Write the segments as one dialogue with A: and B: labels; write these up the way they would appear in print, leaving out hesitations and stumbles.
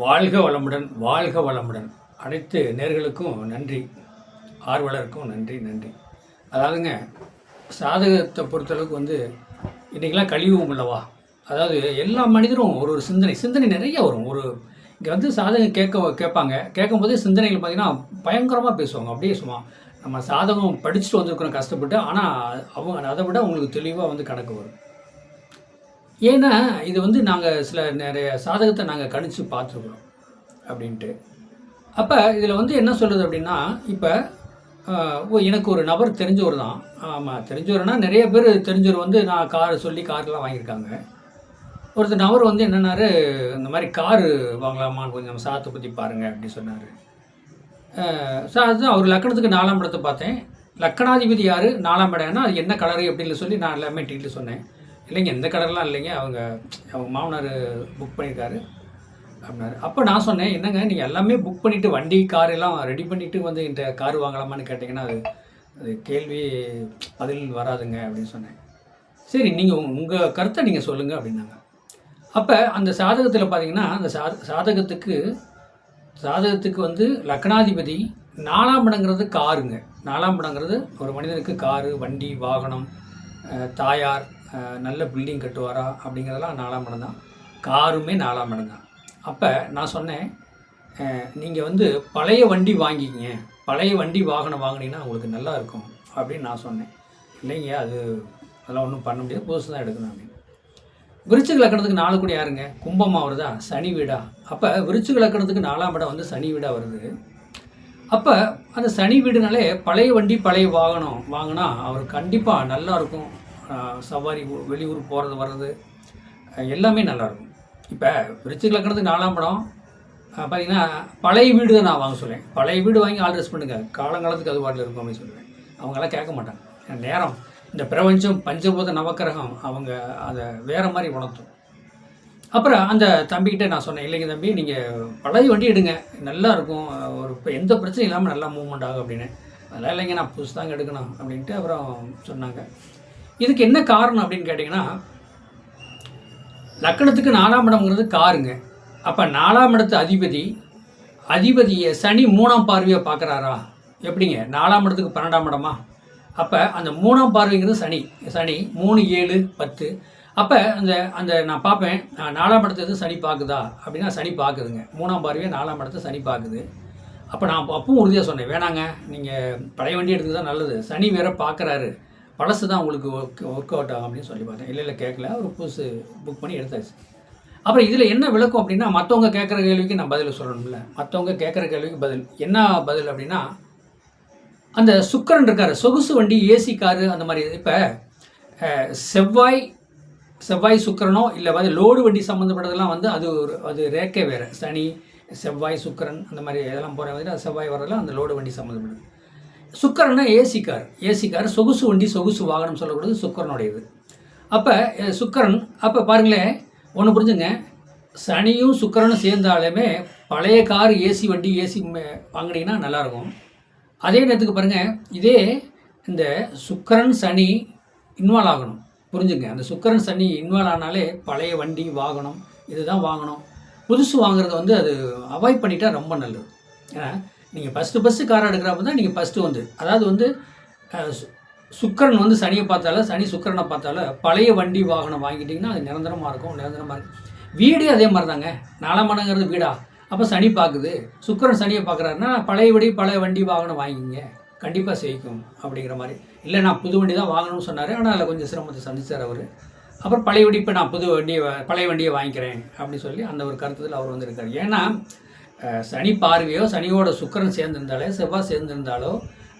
A: வாழ்க வளமுடன், வாழ்க வளமுடன். அனைத்து நேர்களுக்கும் நன்றி, ஆர்வலருக்கும் நன்றி. அதாவதுங்க, சாதகத்தை பொறுத்தளவுக்கு இன்றைக்கெலாம் கழிவும் இல்லவா? அதாவது எல்லா மனிதரும் ஒரு சிந்தனை நிறைய வரும். இங்கே சாதகம் கேட்பாங்க. கேட்கும்போதே சிந்தனைகள் பார்த்திங்கன்னா பயங்கரமாக பேசுவாங்க. அப்படியே சும்மா நம்ம சாதகம் படிச்சுட்டு வந்திருக்கிறோம் கஷ்டப்பட்டு. ஆனால் அவங்க அதை விட அவங்களுக்கு தெளிவாக கணக்கு வரும். ஏன்னா இது நாங்கள் நிறைய சாதகத்தை நாங்கள் கணிச்சு பார்த்துருக்குறோம் அப்படின்ட்டு. அப்போ இதில் என்ன சொல்லுது அப்படின்னா, இப்போ எனக்கு ஒரு நபர் தெரிஞ்சவர் தான். ஆமாம், தெரிஞ்சவர்னா நிறைய பேர் தெரிஞ்சவர் நான் கார் சொல்லி கார்லாம் வாங்கியிருக்காங்க. ஒருத்தர் நபர் என்னென்னாரு, இந்த மாதிரி காரு வாங்கலாமான்னு கொஞ்சம் நம்ம சாதத்தை பற்றி பாருங்கள் அப்படி சொன்னார். அதுதான் அவர் லக்கணத்துக்கு 4ஆம் இடத்தை பார்த்தேன். லக்கணாதிபதி யார், 4ஆம் இடம்னா அது என்ன கலரு அப்படின்னு சொல்லி நான் எல்லாமே டீட்டெயில் சொன்னேன். இல்லைங்க, எந்த கலர்லாம் இல்லைங்க, அவங்க மாமனார் புக் பண்ணியிருக்காரு அப்படின்னாரு. அப்போ நான் சொன்னேன், என்னங்க நீங்கள் எல்லாமே புக் பண்ணிவிட்டு வண்டி கார் எல்லாம் ரெடி பண்ணிவிட்டு இந்த கார் வாங்கலாமான்னு கேட்டிங்கன்னா அது கேள்வி பதில் வராதுங்க அப்படின்னு சொன்னேன். சரி, நீங்கள் உங்கள் கருத்தை நீங்கள் சொல்லுங்கள் அப்படின்னாங்க. அப்போ அந்த சாதகத்தில் பார்த்தீங்கன்னா, அந்த சாதகத்துக்கு லக்னாதிபதி 4ஆம் இடங்கிறது காருங்க. 4ஆம் இடங்கிறது ஒரு மனிதனுக்கு காரு, வண்டி, வாகனம், தாயார், நல்ல பில்டிங் கட்டுவாரா அப்படிங்கிறதெல்லாம் 4ஆம் இடம் தான். காருமே 4ஆம் இடம் தான். அப்போ நான் சொன்னேன், நீங்கள் பழைய வண்டி வாங்கிக்கிங்க, பழைய வண்டி வாகனம் வாங்கினீங்கன்னா உங்களுக்கு நல்லா இருக்கும் அப்படின்னு நான் சொன்னேன். இல்லைங்க, அதெல்லாம் ஒன்றும் பண்ண முடியாது, புதுசு தான் எடுக்கணும் அப்படின்னு. விருச்சிக லக்கணத்துக்கு 4 கூட யாருங்க? கும்பமாக வருதா, சனி வீடா? அப்போ விருச்சிக லக்கணத்துக்கு 4ஆம் இடம் சனி வீடாக வருது. அப்போ அந்த சனி வீடுனாலே பழைய வண்டி பழைய வாகனம் வாங்கினா அவர் கண்டிப்பாக நல்லாயிருக்கும். சவாரி, வெளியூர் போகிறது வர்றது எல்லாமே நல்லாயிருக்கும். இப்போ விருச்சிக லக்கணத்துக்கு 4ஆம் இடம் பார்த்திங்கன்னா பழைய வீடு தான் நான் வாங்க சொல்லுவேன். பழைய வீடு வாங்கி ஆல்ட்ரஸ் பண்ணுங்கள், காலங்காலத்துக்கு அது பாட்டில் இருக்கும் அப்படின்னு சொல்லுவேன். அவங்களாம் கேட்க மாட்டாங்க. நேரம் இந்த பிரபஞ்சம் பஞ்சபூத நவக்கிரகம் அவங்க அதை வேறு மாதிரி உணர்த்தும். அப்புறம் அந்த தம்பிக்கிட்ட நான் சொன்னேன், இல்லைங்க தம்பி, நீங்கள் பழைய வண்டி எடுங்க, நல்லா இருக்கும், இப்போ எந்த பிரச்சனையும் இல்லாமல் நல்லா மூவ்மெண்ட் ஆகும் அப்படின்னு. அதெல்லாம் இல்லைங்க, நான் புதுசு தாங்க எடுக்கணும் அப்படின்ட்டு அப்புறம் சொன்னாங்க. இதுக்கு என்ன காரணம் அப்படின்னு கேட்டிங்கன்னா, லக்கணத்துக்கு 4ஆம் இடம்ங்கிறது காருங்க. அப்போ 4ஆம் இடத்து அதிபதியை சனி 3ஆம் பார்வையை பார்க்குறாரா? எப்படிங்க, 4ஆம் இடத்துக்கு 12ஆம் இடமா? அப்போ அந்த 3ஆம் பார்வைங்கிறது சனி 3, 7, 10. அப்போ அந்த நான் பார்ப்பேன், 4ஆம் இடத்துக்கு சனி பார்க்குதா அப்படின்னா சனி பார்க்குதுங்க. 3ஆம் பார்வையை 4ஆம் இடத்தை சனி பார்க்குது. அப்போ நான் அப்பவும் உறுதியாக சொன்னேன், வேணாங்க, நீங்கள் பழைய வண்டி எடுத்துக்கு தான் நல்லது, சனி வேற பார்க்குறாரு, பழசு தான் உங்களுக்கு ஒர்க் அவுட் ஆகும் அப்படின்னு சொல்லி பார்த்தேன். இல்லை கேட்கல, ஒரு புதுசு புக் பண்ணி எடுத்தாச்சு. அப்புறம் இதில் என்ன விளக்கம் அப்படின்னா, மற்றவங்க கேட்குற கேள்விக்கு நான் பதில் சொல்லணும்ல. மற்றவங்க கேட்குற கேள்விக்கு என்ன பதில் அப்படின்னா, அந்த சுக்கிரன் இருக்கார், சொகுசு வண்டி, ஏசி காரு, அந்த மாதிரி. இப்போ செவ்வாய் சுக்கிரனோ இல்லை லோடு வண்டி சம்மந்தப்பட்டதெல்லாம் அது ரேக்கே வேறு. சனி, செவ்வாய், சுக்கிரன் அந்த மாதிரி இதெல்லாம் போகிற அது செவ்வாய் வரதெல்லாம் அந்த லோடு வண்டி சம்மந்தப்பட்டது. சுக்கிரன்னா ஏசி கார், சொகுசு வண்டி, சொகுசு வாகனம் சொல்லக்கூடாது, சுக்கிரனுடையது. அப்போ சுக்கிரன், அப்போ பாருங்களேன், ஒன்று புரிஞ்சுங்க, சனியும் சுக்கிரனும் சேர்ந்தாலுமே பழைய கார், ஏசி வண்டி, ஏசி வாங்கினீங்கன்னா நல்லாயிருக்கும். அதே நேரத்துக்கு பாருங்கள், இதே இந்த சுக்கிரன் சனி இன்வால்வ் ஆகணும், புரிஞ்சுங்க. அந்த சுக்கிரன் சனி இன்வால்வ் ஆனாலே பழைய வண்டி வாகனம் இதுதான் வாங்கணும். புதுசு வாங்குறது அது அவாய்ட் பண்ணிட்டா ரொம்ப நல்லது. ஏன்னா நீங்கள் ஃபஸ்ட்டு கார் எடுக்கிறப்ப தான் நீங்கள் ஃபஸ்ட்டு அதாவது சுக்கிரன் சனியை பார்த்தாலும், சனி சுக்கிரனை பார்த்தாலும் பழைய வண்டி வாகனம் வாங்கிட்டிங்கன்னா அது நிரந்தரமாக இருக்கும். வீடே அதே மாதிரி தாங்க. 4ஆம் இடங்கிறது வீடா? அப்போ சனி பார்க்குது, சுக்கிரன் சனியை பார்க்குறாருன்னா பழைய வண்டி வாகனம் வாங்கிங்க, கண்டிப்பாக செய்யும் அப்படிங்கிற மாதிரி. இல்லை, நான் புது வண்டி தான் வாங்கணும்னு சொன்னார், ஆனால் அதில் கொஞ்சம் சிரமத்தை சந்திச்சார் அவர். அப்புறம் பழைய வண்டி, இப்போ நான் பழைய வண்டியை வாங்கிக்கிறேன் அப்படின்னு சொல்லி அந்த ஒரு கருத்தில் அவர் இருக்கார். ஏன்னா சனி பார்வையோ, சனியோட சுக்கிரன் சேர்ந்திருந்தாலே, செவ்வாய் சேர்ந்திருந்தாலோ,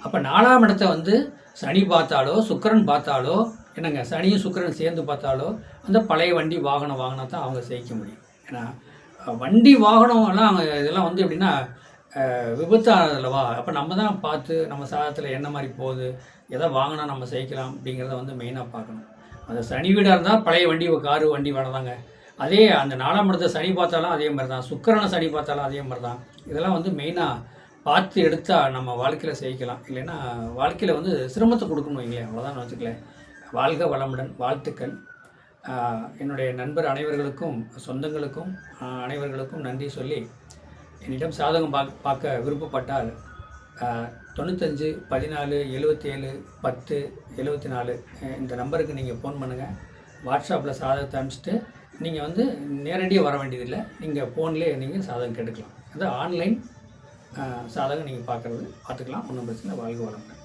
A: அப்போ 4ஆம் இடத்தை சனி பார்த்தாலோ, சுக்கிரன் பார்த்தாலோ, என்னங்க, சனியும் சுக்கிரன் சேர்ந்து பார்த்தாலோ அந்த பழைய வண்டி வாகனம் வாங்கினா தான் அவங்க செய்ய முடியும். ஏன்னா வண்டி வாகனம் எல்லாம் இதெல்லாம் எப்படின்னா விபத்தானதுலவா. அப்போ நம்ம தான் பார்த்து நம்ம சாதத்தில் என்ன மாதிரி போகுது, எதை வாங்கினா நம்ம செய்யலாம் அப்படிங்கிறத மெயினாக பார்க்கணும். அந்த சனி வீடாக இருந்தால் பழைய வண்டி, காரு, வண்டி வேணதாங்க. அதே அந்த 4ஆம் இடத்தை சனி பார்த்தாலும் அதே மாதிரி தான், சுக்கிரனை சனி பார்த்தாலும் அதே மாதிரி தான். இதெல்லாம் மெயினாக பார்த்து எடுத்தால் நம்ம வாழ்க்கையில் செய்யலாம். இல்லைன்னா வாழ்க்கையில் சிரமத்தை கொடுக்கணும் வைங்களேன், அவ்வளோதான் வச்சுக்கலேன். வாழ்க வளமுடன், வாழ்த்துக்கள். என்னுடைய நண்பர் அனைவர்களுக்கும், சொந்தங்களுக்கும் அனைவர்களுக்கும் நன்றி சொல்லி, என்னிடம் சாதகம் பார்க்க விருப்பப்பட்டால் 95 14 77 10 74 இந்த நம்பருக்கு நீங்கள் ஃபோன் பண்ணுங்கள். வாட்ஸ்அப்பில் சாதகத்தை அனுப்பிச்சிட்டு நீங்கள் வந்து நேரடியாக வர வேண்டியதில்லை. நீங்கள் ஃபோன்லேயே நீங்கள் சாதகம் கேட்டுக்கலாம். அது ஆன்லைன் சாதகம் நீங்கள் பார்த்துக்கலாம். ஒன்றும் பிரச்சனை. வாழ்க வளமுடன்.